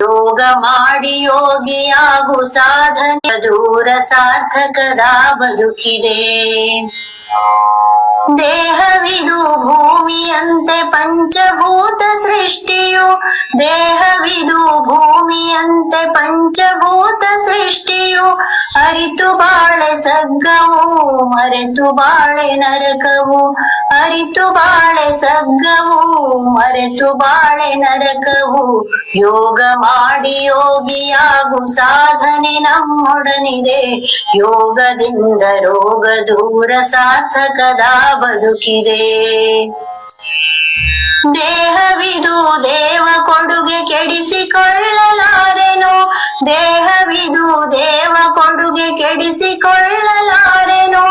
ಯೋಗ ಮಾಡಿ ಯೋಗಿಯಾಗು ಸಾಧನೆ ದೂರ ಸಾರ್ಥಕದ ಬದುಕಿದೆ. ದೇಹವಿದು ಭೂಮಿಯಂತೆ ಪಂಚಭೂತ ಸೃಷ್ಟಿಯು, ದೇಹವಿದು ಭೂಮಿಯಂತೆ ಪಂಚಭೂತ ಸೃಷ್ಟಿಯು, ಅರಿತು ಬಾಳೆ ಸಗ್ಗವು ಮರೆತು ಬಾಳೆ ನರಕವು, ಅರಿತು ಬಾಳೆ ಸಗ್ಗವು ಮರೆತು ಬಾಳೆ ನರಕವು. ಯೋಗ ಮಾಡಿ ಯೋಗಿಯಾಗು ಸಾಧನೆ ನಮ್ಮೊಡನಿದೆ, ಯೋಗದಿಂದ ರೋಗ ದೂರ ಸಾರ್ಥಕದ ಬದುಕಿದೆ. ದೇಹವಿದು ದೇವ ಕೊಡುಗೆ ಕೆಡಿಸಿಕೊಳ್ಳಲಾರೆನು, ದೇಹವಿದು ದೇವ ಕೊಡುಗೆ ಕೆಡಿಸಿಕೊಳ್ಳಲಾರೆನು,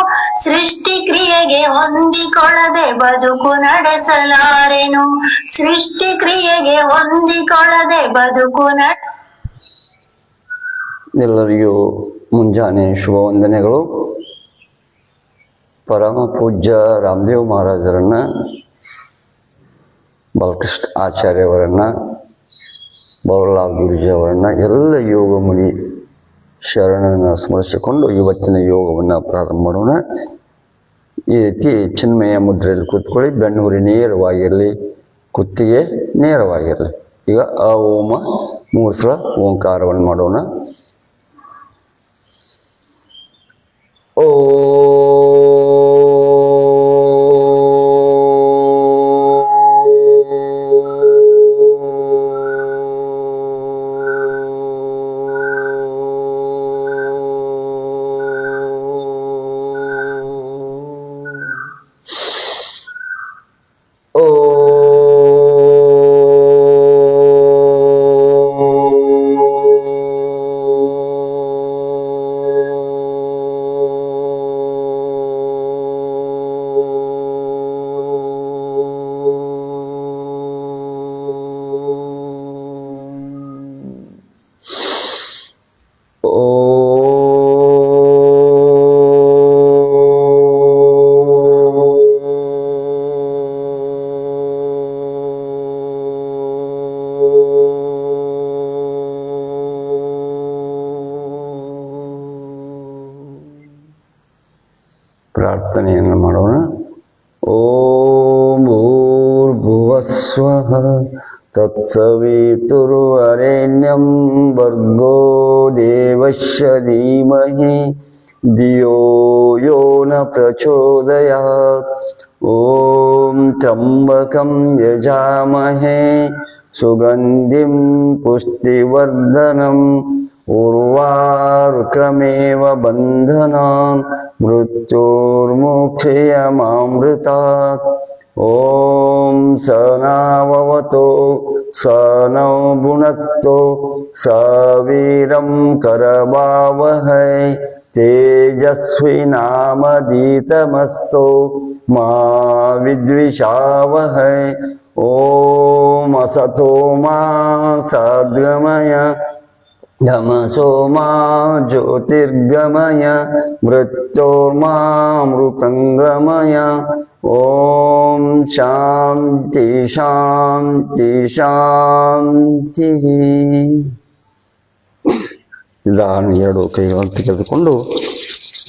ಸೃಷ್ಟಿ ಕ್ರಿಯೆಗೆ ಹೊಂದಿಕೊಳ್ಳದೆ ಬದುಕು ನಡೆಸಲಾರೆನು, ಸೃಷ್ಟಿ ಕ್ರಿಯೆಗೆ ಹೊಂದಿಕೊಳ್ಳದೆ ಬದುಕು ಎಲ್ಲರಿಗೂ ಮುಂಜಾನೆ ಶುಭ ವಂದನೆಗಳು. ಪರಮ ಪೂಜ್ಯ ರಾಮದೇವ್ ಮಹಾರಾಜರನ್ನ, ಬಾಲಕೃಷ್ಣ ಆಚಾರ್ಯವರನ್ನ, ಬವರ್ಲಾಲ್ ಗುರುಜಿ ಅವರನ್ನ, ಎಲ್ಲ ಯೋಗ ಮುನಿ ಶರಣರನ್ನು ಸ್ಮರಿಸಿಕೊಂಡು ಇವತ್ತಿನ ಯೋಗವನ್ನು ಪ್ರಾರಂಭ ಮಾಡೋಣ. ಈ ರೀತಿ ಚಿನ್ಮಯ ಮುದ್ರೆಯಲ್ಲಿ ಕೂತ್ಕೊಳ್ಳಿ. ಬೆನ್ನುಹುರಿ ನೇರವಾಗಿರಲಿ, ಕುತ್ತಿಗೆ ನೇರವಾಗಿರಲಿ. ಈಗ ಆ ಓಮ 3 ಸಲ ಓಂಕಾರವನ್ನು ಮಾಡೋಣ. ಓ ಪ್ರಾರ್ಥನೆಯನ್ನು ಮಾಡೋಣ. ಓಂ ಭೂರ್ಭುವಸ್ವಃ ತತ್ಸವಿತುರ್ವರೆಣ್ಯಂ ಭರ್ಗೋ ದೇವಸ್ಯ ಧೀಮಹಿ ಧಿಯೋ ಯೋ ನ ಪ್ರಚೋದಯಾತ್. ಓಂ ತ್ರ್ಯಂಬಕಂ ಯಜಾಮಹೇ ಸುಗಂಧಿಂ ಪುಷ್ಟಿವರ್ಧನಂ ಉರ್ವಾರುಕಮೇವ ಬಂಧನಾನ್ ಮೃತ್ಯುರ್ಮೋಕ್ಷಯಮಾಮೃತಾತ್. ಓಂ ಸನಾವವತೋ ಸನೌ ಭುನಕ್ತೋ ಸವೀರಂ ಕರವಾವಹೈ ತೇಜಸ್ವಿನಾಮಧೀತಮಸ್ತೋ ಮಾ ವಿದ್ವಿಷಾವಹೈ. ಓಂ ಅಸತೋ ಮಾ ಸದ್ಗಮಯ ತಮಸೋ ಮಾ ಜ್ಯೋತಿರ್ಗಮಯ ಮೃತ್ಯೋರ್ಮಾಮೃತಂಗಮಯ. ಓಂ ಶಾಂತಿ ಶಾಂತಿ ಶಾಂತಿ. ನಿಧಾನ 2 ಕೈಗಳನ್ನು ತೆಗೆದುಕೊಂಡು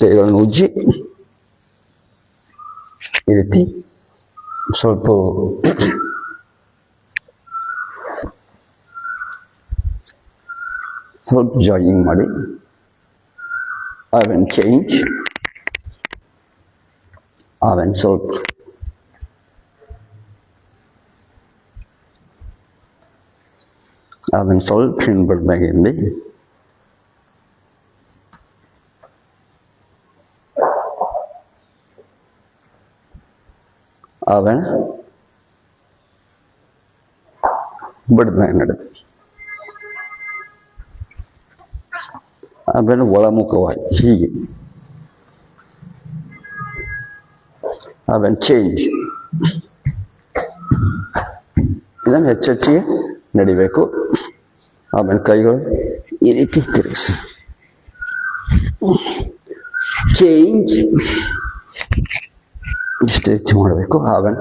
ಕೈಗಳನ್ನು ಉಜ್ಜಿ ಈ ರೀತಿ ಸ್ವಲ್ಪ ಜಾಗಿಂಗ್ ಮಾಡಿ. ಆಮೇಲೆ ಚೇಂಜ್, ಆಮೇಲೆ ಸ್ವಲ್ಪ ಹಿಂಡ್ಬಿಡ್ಬೇಕಿರಲಿ. ಆಮೇಲೆ ಬಿಡ್ಬೇಕು ನಡೆದು. ಆಮೇಲೆ ಒಳಮುಖವಾಗಿ ಹೀಗೆ. ಆಮೇಲೆ ಚೇಂಜ್. ಇದನ್ನು ಹೆಚ್ಚೆಚ್ಚಿಗೆ ನಡಿಬೇಕು. ಆಮೇಲೆ ಕೈಗಳು ಈ ರೀತಿ ತಿರುಗಿಸಿ ಚೇಂಜ್ ಇಷ್ಟು ರೀತಿ ಮಾಡಬೇಕು. ಆಮೇಲೆ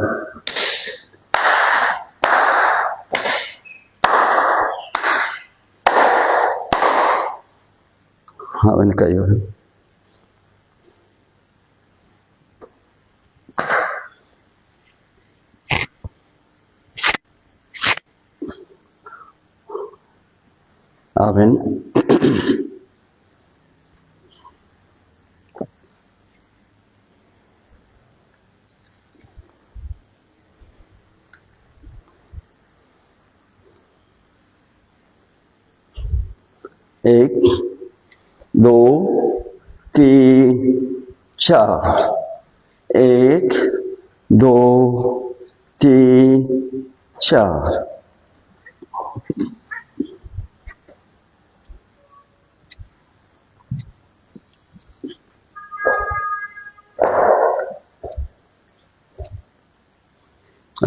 ಅವನ ಕೈಗಳು ಅವನ್ एक दो तीन चार, एक दो तीन चार.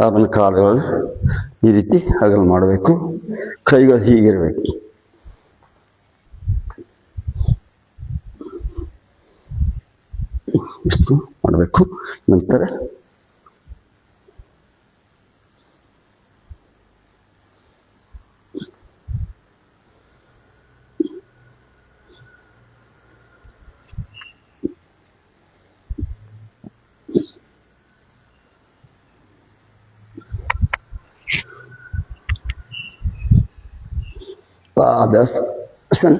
ಅವನ ಕಾಲುಗಳು ಈ ರೀತಿ ಹಗಲು ಮಾಡಬೇಕು, ಕೈಗಳು ಹೀಗಿರಬೇಕು. ಇಷ್ಟು ಮಾಡಬೇಕು. ನಂತರ ಪಾದಾಸನ.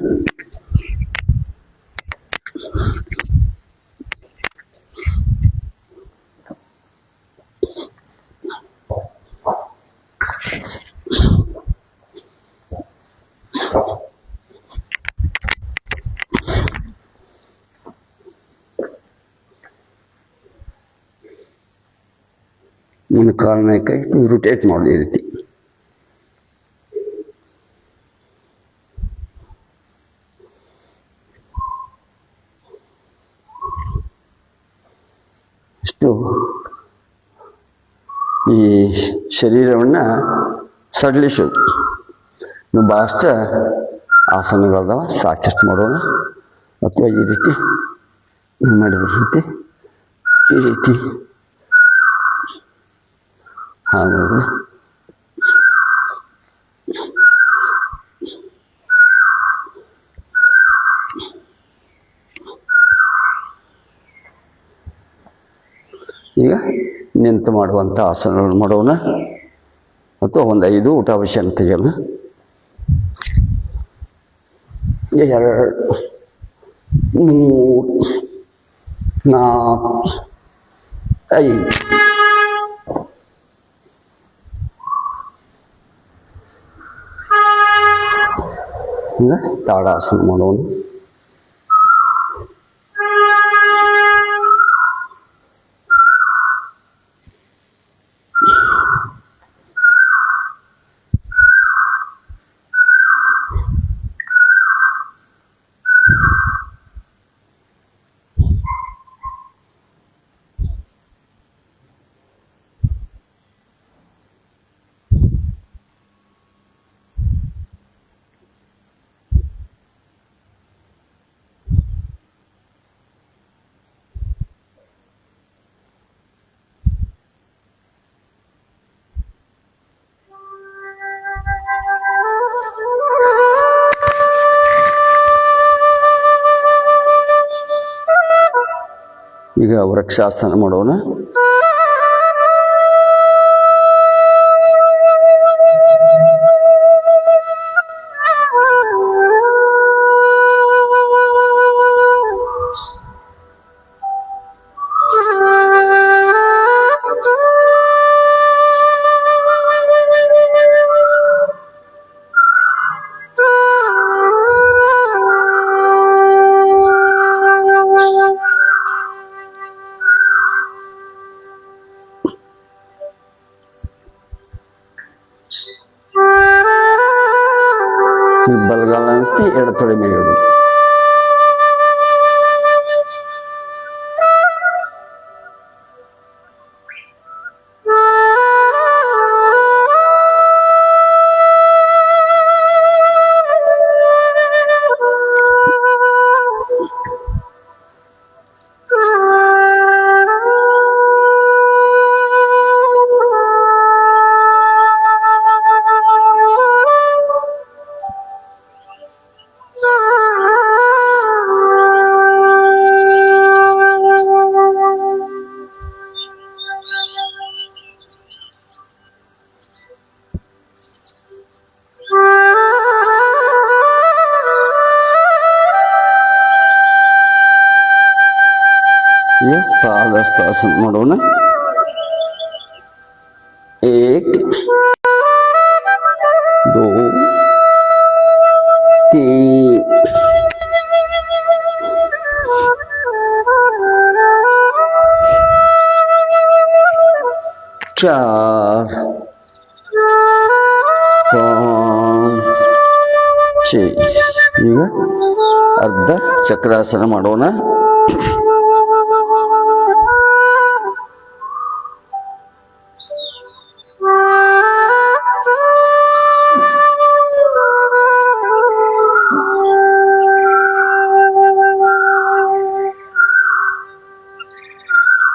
ನನ್ನ ಕಾಲನ್ನ ಕೈ ರೊಟೇಟ್ ಮಾಡಿ ಈ ರೀತಿ. ಇಷ್ಟು ಈ ಶರೀರವನ್ನು ಸಡಿಲಿಸೋದು. ನೀವು ಭಾಳಷ್ಟು ಆಸನಗಳದಾವ, ಸಾಕಷ್ಟು ಮಾಡೋಣ. ಅಥವಾ ಈ ರೀತಿ ಮಾಡಿದ ಈ ರೀತಿ ಹಾಗೆ ಈಗ ನಿಂತು ಮಾಡುವಂಥ ಆಸನಗಳನ್ನು ಮಾಡೋಣ. ಅಥವಾ ಒಂದು 5 ಊಟಾವಶನ ತೆಗೆಯೋಣ. 2 3 4 5. ಈಗ ತಾಡಾಸನ ಮಾಡೋಣ. ಈಗ ವೃಕ್ಷಾಸನ ಮಾಡೋಣ. ಬಲಗಾಲಕ್ಕೆ ಎಡತೊಡೆ ಮೇಲೆ ಇಡೋದು. Ah ಪಾದಹಸ್ತಾಸನ ಮಾಡೋಣ. एक दो तीन चार पाँच छः. ಈಗ ಅರ್ಧ ಚಕ್ರಾಸನ ಮಾಡೋಣ.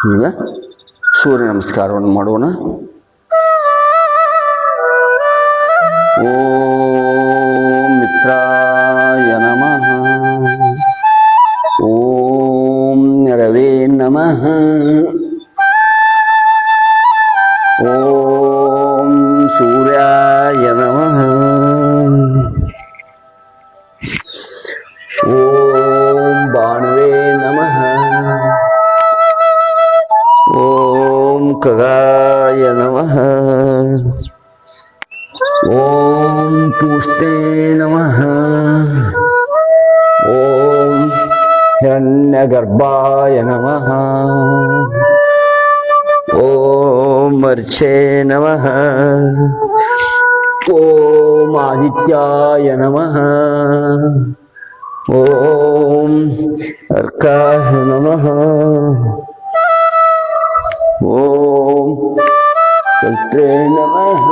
ಈಗ ಸೂರ್ಯ ನಮಸ್ಕಾರವನ್ನು ಮಾಡೋಣ. ಓಂ ಮಿತ್ರಾಯ ನಮಃ. ಓಂ ರವೇ ನಮಃ. ಓಂ ಸೂರ್ಯಾಯ ನಮಃ. ಓಂ ಬಾಣವೇ ನಮಃ. ಓಂ ಖಗಾಯ ನಮಃ. ಓಂ ಪೂಷ್ಟೇ ನಮಃ. ಓಂ ಹಿರಣ್ಯಗರ್ಭಾಯ ನಮಃ. ಓಂ ಮರ್ಚೇ ನಮಃ. ಓಂ ಆದಿತ್ಯಾಯ ನಮಃ. ಓಂ ಅರ್ಕಾಯ ನಮಃ. ಓಂ ಸವಿತ್ರೇ ನಮಃ.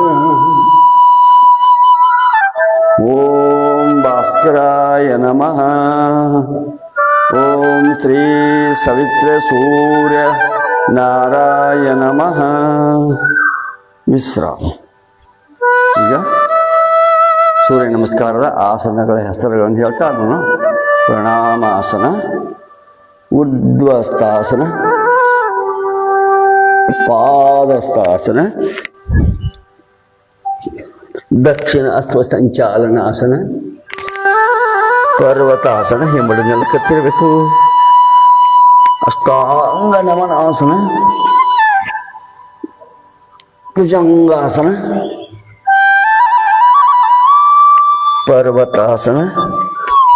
ಓಂ ಭಾಸ್ಕರಾಯ ನಮಃ. ಓಂ ಶ್ರೀ ಸವಿತ್ರ ಸೂರ್ಯ ನಾರಾಯಣ ನಮಃ. ವಿಶ್ರಾಮ. ಈಗ ಸೂರ್ಯ ನಮಸ್ಕಾರದ ಆಸನಗಳ ಹೆಸರುಗಳನ್ನು ಹೇಳ್ತಾ ನಾನು ಪ್ರಣಾಮಾಸನ, ಉರ್ಧ್ವಸ್ಥಾಸನ, ಪಾದಸ್ಥಾಸನ, ದಕ್ಷಿಣ ಅಶ್ವಸಂಚಾಲನಾಸನ, ಪರ್ವತಾಸನ, ಹಿಂಬಡಿ ನೆಲಕ್ಕತ್ತಿರಬೇಕು, ಅಷ್ಟಾಂಗ ನಮನಾಸನ, ಭುಜಂಗಾಸನ, ಪರ್ವತಾಸನ,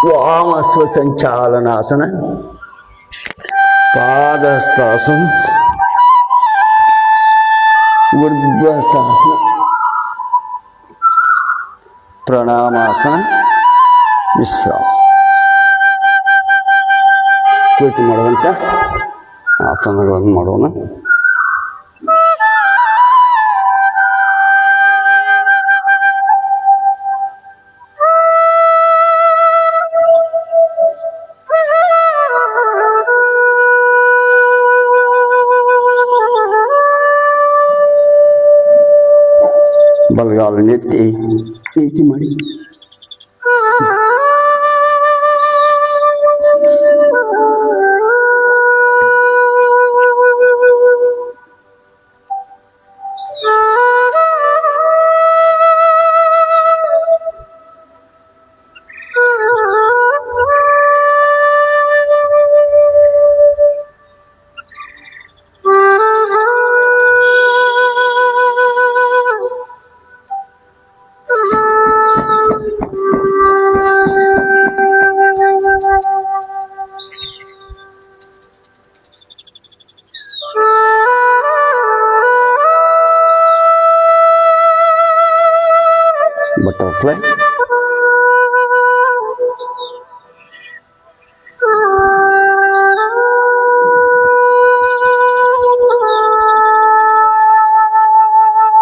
ವಾಮಸ್ವಸಂಚಾಲನಾಸನ, ಪಾದಸ್ಥಾಸನ, ಊರ್ಧ್ವಸ್ಥಾಸನ, ಪ್ರಣಾಮಾಸನ, ವಿಶ್ರಾಮ. ಕುಳಿತು ಮಾಡುವಂಥ ಆಸನಗಳನ್ನು ಮಾಡೋಣ. ಬಲಗಾಲನ್ನೆತ್ತಿ ಪ್ರೀತಿ ಮಾಡಿ. Butterfly.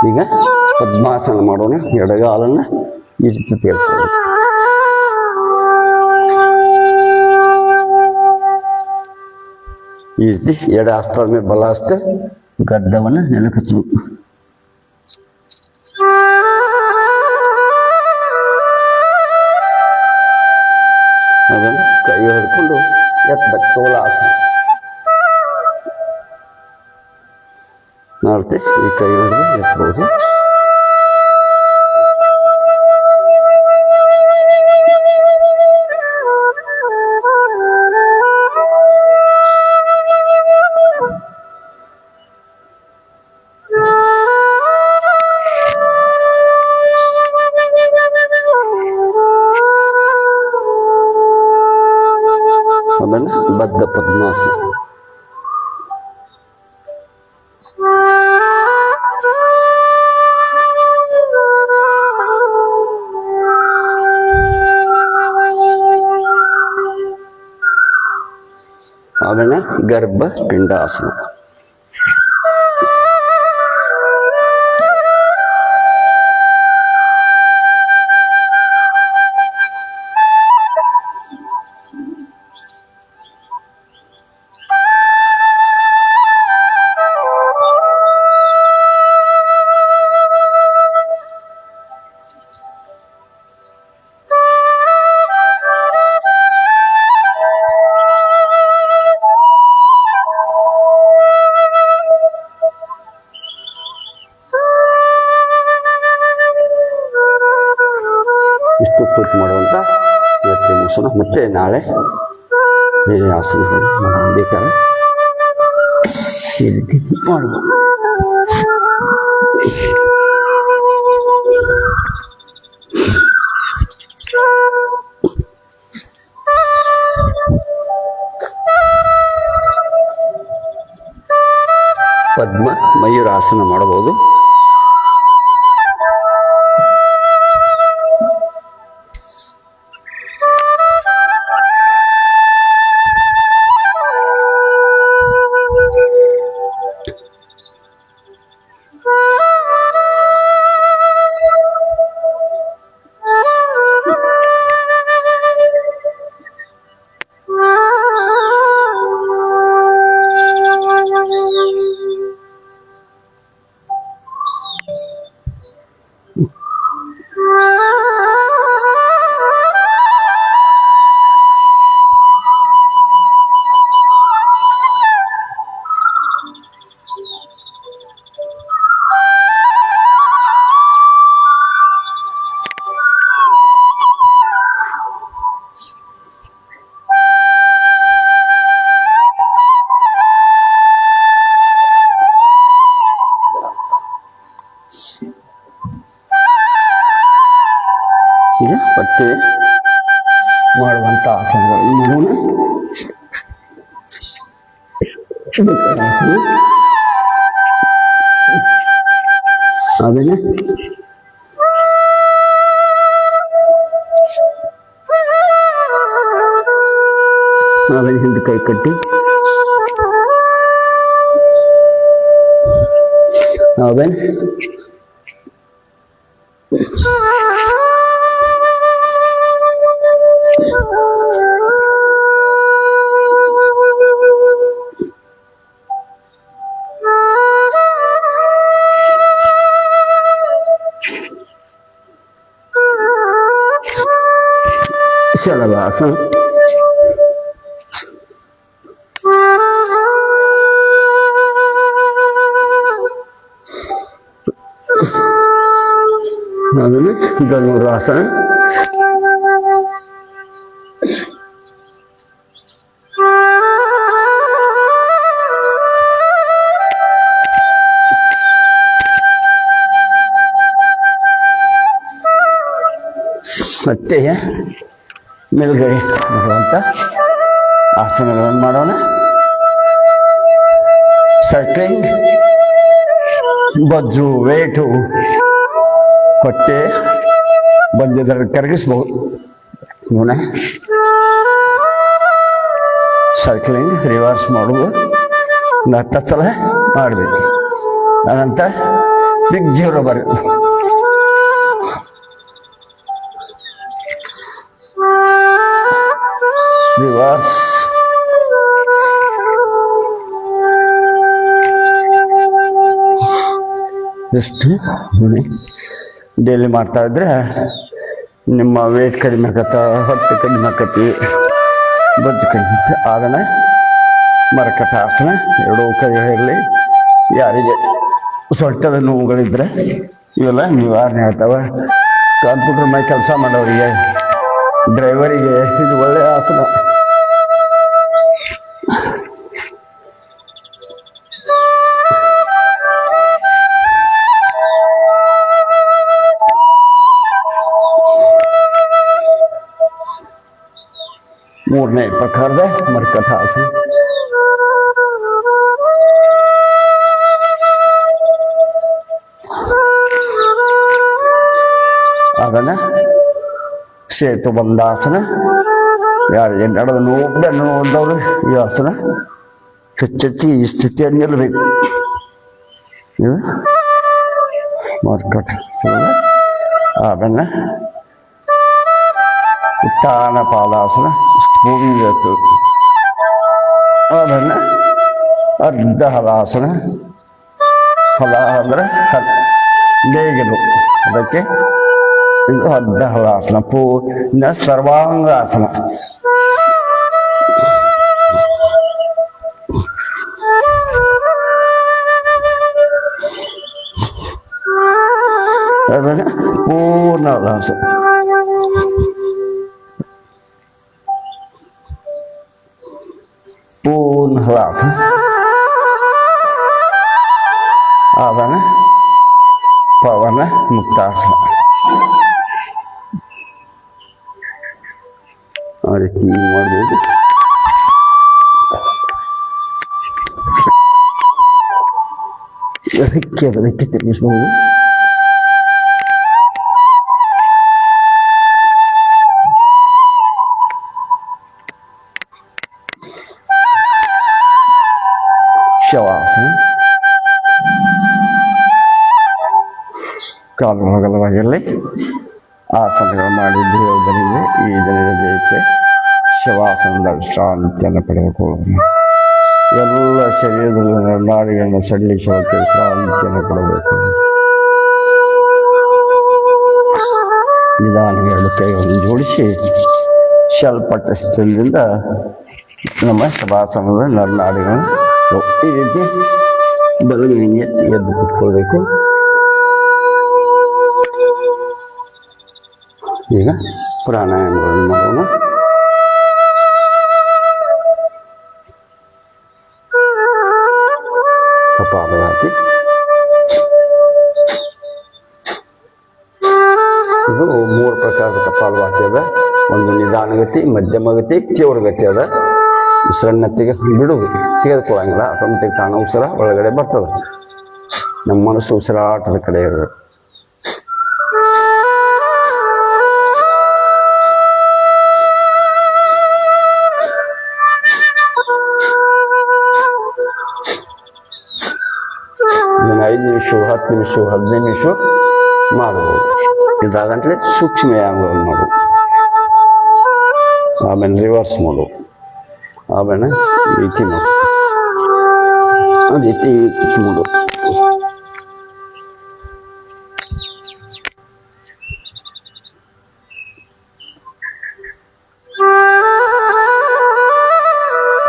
ಈಗ ಪದ್ಮಾಸನ ಮಾಡೋಣ. ಎಡಗಾಲನ್ನ ಈ ರೀತಿ ತೇಲ್ತೇವೆ. ಈ ರೀತಿ ಎಡ ಹಸ್ತದ ಮೇಲೆ ಬಲ ಹಸ್ತ ಗಡ್ಡವನ್ನ ನೆಲಕ್ಕೆ ಹಚ್ಚಬೇಕು. ಅದನ್ನು ಕೈ ಹಿಡ್ಕೊಂಡು ಎತ್ತಬೇಕು. ತೋಲಾಸನ ಮಾಡ್ತೆ. ಈ ಕೈ ಹಿಡಿದು ಎತ್ತಬಹುದು. ಬದ್ಧ ಪದ್ಮಾಸನ. ಆಮೇಲೆ ಗರ್ಭ ಪಿಂಡಾಸನ. ಇಷ್ಟು ಕೂತು ಮಾಡುವಂತ ಇವತ್ತಿನ ಮುಗಿಸೋಣ. ಮತ್ತೆ ನಾಳೆ ಬೇರೆ ಆಸನಗಳು ಬೇಕಾದ್ರೆ ಈ ರೀತಿ ಮಾಡ್ಬೋದು. ಪದ್ಮ ಮಯೂರಾಸನ ಮಾಡಬಹುದು. ಈಗ ಪತ್ತೆ ಮಾಡುವಂತ ಆಸನಗಳು ಮಾಡೋಣ. ಆಮೇಲೆ ಹಿಂದೆ ಕೈ ಕಟ್ಟಿ ಆಮೇಲೆ ಶಲಭಾಸನ. ಆಮೇಲೆ ಧನುರಾಸನ. ಮತ್ತೆ ಮೇಲ್ಗಡೆ ಮಾಡುವಂತ ಆಸನಗಳನ್ನು ಮಾಡೋಣ. ಸರ್ಕ್ಲಿಂಗ್, ಬಜ್ಜು, ವೇಟು, ಹೊಟ್ಟೆ ಬಜ್ಜದಲ್ಲಿ ಕರಗಿಸ್ಬೋದು. ನೋಡ ಸರ್ಕ್ಲಿಂಗ್ ರಿವರ್ಸ್ ಮಾಡುವುದು 10 ಸಲ ಮಾಡಬೇಕು. ಅನಂತರ ಬಿಗ್ ಜೀರೋ ಬರೋದು. ರಿವರ್ಸ್ ಎಷ್ಟು ಡೈಲಿ ಮಾಡ್ತಾ ಇದ್ರೆ ನಿಮ್ಮ ವೇಟ್ ಕಡಿಮೆ ಆಕತ್ತ, ಹೊಟ್ಟೆ ಕಡಿಮೆ ಆಕತಿ, ಬೊಜ್ಜು ಕಡಿಮೆ ಆಗನ. ಮರಕಟ ಆಸನ, ಎರಡೂ ಕೈಗಳಲ್ಲಿ ಯಾರಿಗೆ ಸೊಂಟದ ನೋವುಗಳಿದ್ರೆ ಇವೆಲ್ಲ ನಿವಾರಣೆ ಆಗ್ತಾವ. ಕಂಪ್ಯೂಟರ್ ಮೇಲೆ ಕೆಲಸ ಮಾಡೋರಿಗೆ, ಡ್ರೈವರಿಗೆ ಇದು ಒಳ್ಳೆಯ ಆಸನ. ಮೂರನೇ ಪ್ರಕಾರದ ಮರ್ಕಟಾಸನ. ಅದನ್ನ ಸೇತುಬಂಧಾಸನ. ಯಾರಿಗೆ ನಡೆದು ಬೆನ್ನು ನೋಡಿದವರು ಈ ಆಸನ ಹೆಚ್ಚೆಚ್ಚಿ ಈ ಸ್ಥಿತಿಯಲ್ಲಿ ನಿಲ್ಲಬೇಕು. ಇದು ಮರ್ಕಟಾಸನ. ಅದನ್ನ ಉತ್ಥಾನ ಪಾದಾಸನ, ಭೂಮಿ ಎತ್ತು. ಅದನ್ನ ಅರ್ಧ ಹಲಾಸನ. ಹಲ ಅಂದ್ರೆ ನೇಗಿಲು, ಅದಕ್ಕೆ ಇದು ಅರ್ಧ ಹಲಾಸನ. ಪೂರ್ಣ ಸರ್ವಾಂಗಾಸನ. ಅದನ್ನ ಪೂರ್ಣ ಹಲಾಸನ. ಪೂರ್ಣ ಹಲಾಸನ. ಅವನ ಪವನ ಮುಕ್ತಾಸನ. ಆ ರೀತಿ ಮಾಡ್ಬೋದು. ಅದಕ್ಕೆ ತಿರುಗಿಸ್ಬೋದು. ಶವಾಸನ. ಕಾಲು ಅಗಲವಾಗಿರಲಿ. ಆಸನಗಳು ಮಾಡಿದ್ದಿರುವುದರಿಂದ ಈ ದಿನದ ಜಯಕ್ಕೆ ಶವಾಸನದ ವಿಶ್ರಾಂತಿಯನ್ನು ಪಡೆದುಕೊಳ್ಳೋಣ. ಎಲ್ಲ ಶರೀರದಲ್ಲಿ ನಾಡಿಗಳನ್ನು ಸಡಿಲಿಸೋಕೆ ವಿಶ್ರಾಂತಿಯನ್ನು ಕೊಡಬೇಕು. ನಿಧಾನ ಎರಡು ಕೈಗಳನ್ನು ಜೋಡಿಸಿ ಸ್ವಲ್ಪ ಸ್ಥಳದಿಂದ ನಮ್ಮ ಶವಾಸನದ ನರನಾಡಿಗಳನ್ನು ಈ ರೀತಿ ಬಲಗೈಗೆ ಎದ್ದು ಕುತ್ಕೊಳ್ಬೇಕು. ಈಗ ಪ್ರಾಣಾಯಾಮಗಳನ್ನು ಮಾಡೋಣ. ಕಪಾಲಭಾತಿ. ಇದು 3 ಪ್ರಕಾರದ ಕಪಾಲಭಾತಿ ಅದ. ಒಂದು ನಿಧಾನಗತಿ, ಮಧ್ಯಮಗತಿ, ತೀವ್ರಗತಿ ಅದ. ಉಸಿರನ್ನತ್ತಿಗೆ ಬಿಡುವುದು, ತೆಗೆದುಕೊಳ್ಳಂಗಿಲ್ಲ. ಆಟೋಮೆಟಿಕ್ ತಾಣ ಉಸಿರ ಒಳಗಡೆ ಬರ್ತದೆ. ನಮ್ಮ ಮನಸ್ಸು ಉಸಿರಾಟದ ಕಡೆ ಇರಬೇಕು. ಇದನ್ನು 5 ನಿಮಿಷ, 10 ನಿಮಿಷ, 15 ನಿಮಿಷ ಮಾಡಬಹುದು. ಇದಾಗಂತಲೇ ಸೂಕ್ಷ್ಮ ವ್ಯಾಯಾಮಗಳನ್ನು ಮಾಡೋದು. ಆಮೇಲೆ ರಿವರ್ಸ್ ಮಾಡು. ಆಮೇಲೆ ರೀತಿ ಮಾಡು. ಆ ರೀತಿ ಮಾಡು.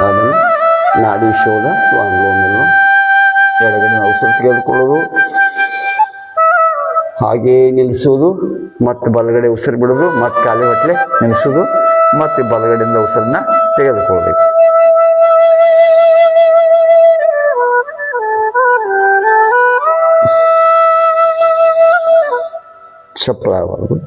ಆಮೇಲೆ ನಾಡಿ ಶೋಧ, ಅನುಲೋಮ, ಎಡಗಡೆ ಉಸಿರು ತೆಗೆದುಕೊಳ್ಳೋದು, ಹಾಗೇ ನಿಲ್ಲಿಸೋದು, ಮತ್ತೆ ಬಲಗಡೆ ಉಸಿರು ಬಿಡೋದು, ಮತ್ತೆ ಖಾಲಿ ಹೊಟ್ಟೆ ನಿಲ್ಲಿಸೋದು, ಮತ್ತೆ ಬಲಗಡೆಯಿಂದ ಉಸಿರನ್ನ ತೆಗೆದುಕೊಳ್ಬೇಕು. ಚಪ್ಪಲ ಆಗಬಾರ್ದು.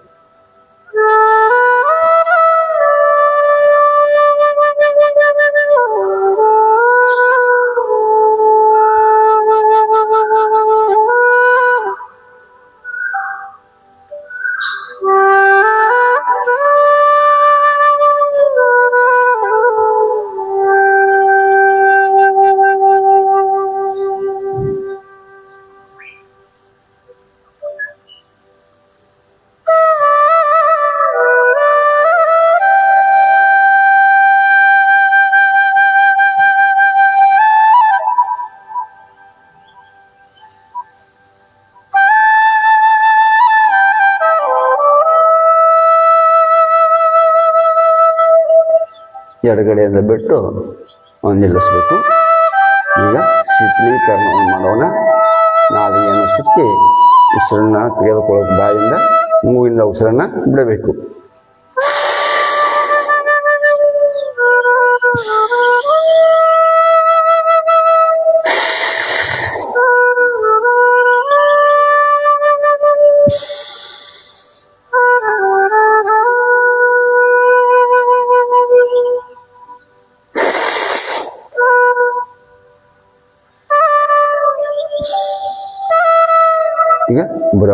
ಎಡಗಡೆಯಿಂದ ಬಿಟ್ಟು ನಿಲ್ಲಿಸಬೇಕು. ಈಗ ಶೀತಲೀಕರಣವನ್ನು ಮಾಡೋಣ. ನಾಲಿಗೆಯನ್ನು ಸುತ್ತಿ ಉಸಿರನ್ನ ತೆಗೆದುಕೊಳ್ಳೋಕೆ ಬಾಯಿಂದ, ಮೂಗಿಂದ ಉಸಿರನ್ನ ಬಿಡಬೇಕು.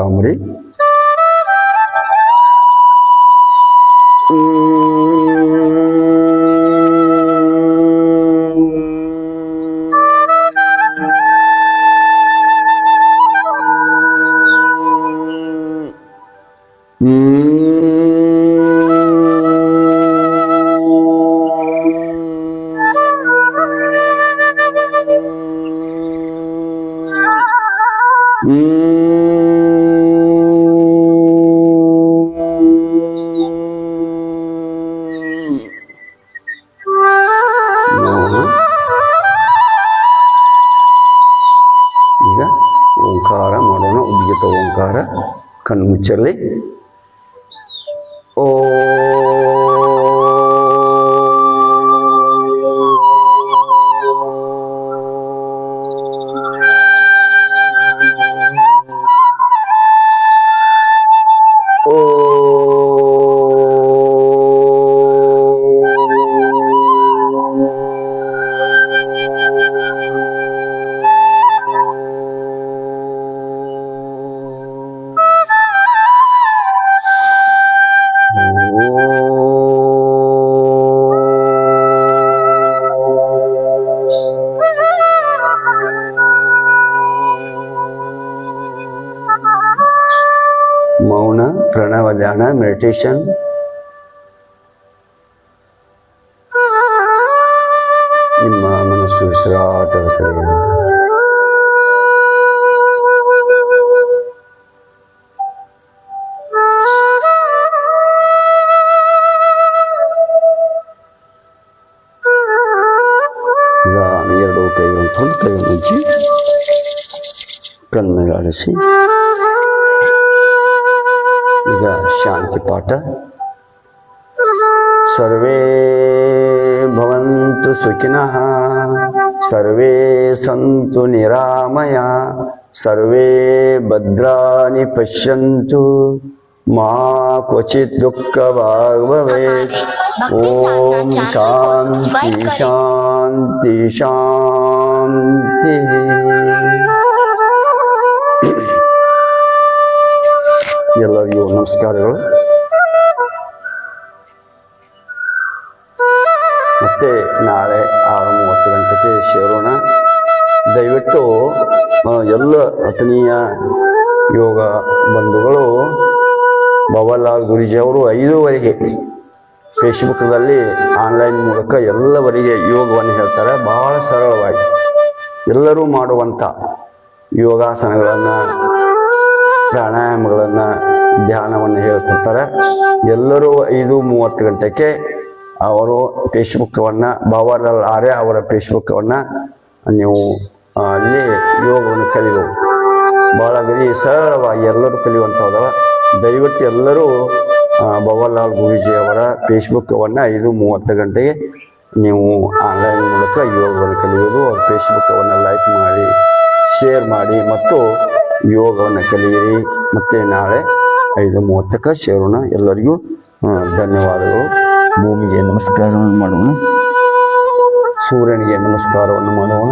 ಆರಾಮ್ರಿ. ಈಗ ಓಂಕಾರ ಮಾಡೋಣ. ಉದ್ಗಿತ ಓಂಕಾರ. ಕಣ್ಣು ಮುಚ್ಚಲಿ. ಓ ಮೌನ, ಪ್ರಣವ ಧ್ಯಾನ, ಮೆಡಿಟೇಷನ್. ನಿಮ್ಮ ಮನಸ್ಸು ಉಸಿರಾಟದ ಕಡೆಗೆ ಎರಡು ಕೈಗಳನ್ನು ತೊಂದು ಕೈಯನ್ನು ಉಜ್ಜಿ ಕಣ್ಣಾಡಿಸಿ. ಈಗ ಶಾಂತಿ ಪಾಠ. ಸರ್ವೇ ಭವಂತು ಸುಖಿನಃ, ಸರ್ವೇ ಸಂತು ನಿರಾಮಯ, ಸರ್ವೇ ಭದ್ರಾಣಿ ಪಶ್ಯಂತು, ಮಾ ಕ್ವಚಿತ್ ದುಃಖ ಭಾಗ್ ಭವೇತ್. ಓಂ ಶಾಂತಿ ಶಾಂತಿ ಶಾಂತಿ. ಎಲ್ಲರಿಗೂ ನಮಸ್ಕಾರಗಳು. ಮತ್ತೆ ನಾಳೆ 6:30 ಗಂಟೆಗೆ ಸೇರೋಣ. ದಯವಿಟ್ಟು ಎಲ್ಲ ಆತ್ಮೀಯ ಯೋಗ ಬಂಧುಗಳು, ಭವಲಾಲ್ ಗುರೂಜಿ ಅವರು 5:15 ಫೇಸ್ಬುಕ್ದಲ್ಲಿ ಆನ್ಲೈನ್ ಮೂಲಕ ಎಲ್ಲವರಿಗೆ ಯೋಗವನ್ನು ಹೇಳ್ತಾರೆ. ಬಹಳ ಸರಳವಾಗಿ ಎಲ್ಲರೂ ಮಾಡುವಂಥ ಯೋಗಾಸನಗಳನ್ನು, ಪ್ರಾಣಾಯಾಮಗಳನ್ನು, ಧ್ಯಾನವನ್ನು ಹೇಳ್ಕೊಡ್ತಾರೆ. ಎಲ್ಲರೂ 5:30 ಗಂಟೆಗೆ ಅವರು ಫೇಸ್ಬುಕ್ಕನ್ನು, ಭವಲಾಲ್ ಆರ್ಯ ಅವರ ಫೇಸ್ಬುಕ್ಕನ್ನು ನೀವು ಅಲ್ಲಿ ಯೋಗವನ್ನು ಕಲಿಬಹುದು. ಭಾಳ ಸರಳವಾಗಿ ಎಲ್ಲರೂ ಕಲಿಯುವಂಥದ್ದವ. ದಯವಿಟ್ಟು ಎಲ್ಲರೂ ಭವಲಾಲ್ ಗುರೂಜಿ ಅವರ ಫೇಸ್ಬುಕ್ಕನ್ನು 5:30 ಗಂಟೆಗೆ ನೀವು ಆನ್ಲೈನ್ ಮೂಲಕ ಯೋಗವನ್ನು ಕಲಿಯುವುದು. ಅವ್ರ ಫೇಸ್ಬುಕ್ಕನ್ನು ಲೈಕ್ ಮಾಡಿ, ಶೇರ್ ಮಾಡಿ ಮತ್ತು ಯೋಗವನ್ನು ಕಲಿಯಿರಿ. ಮತ್ತೆ ನಾಳೆ 5:30ಕ್ಕೆ ಸೇರೋಣ. ಎಲ್ಲರಿಗೂ ಧನ್ಯವಾದಗಳು. ಭೂಮಿಗೆ ನಮಸ್ಕಾರವನ್ನು ಮಾಡೋಣ, ಸೂರ್ಯನಿಗೆ ನಮಸ್ಕಾರವನ್ನು ಮಾಡೋಣ.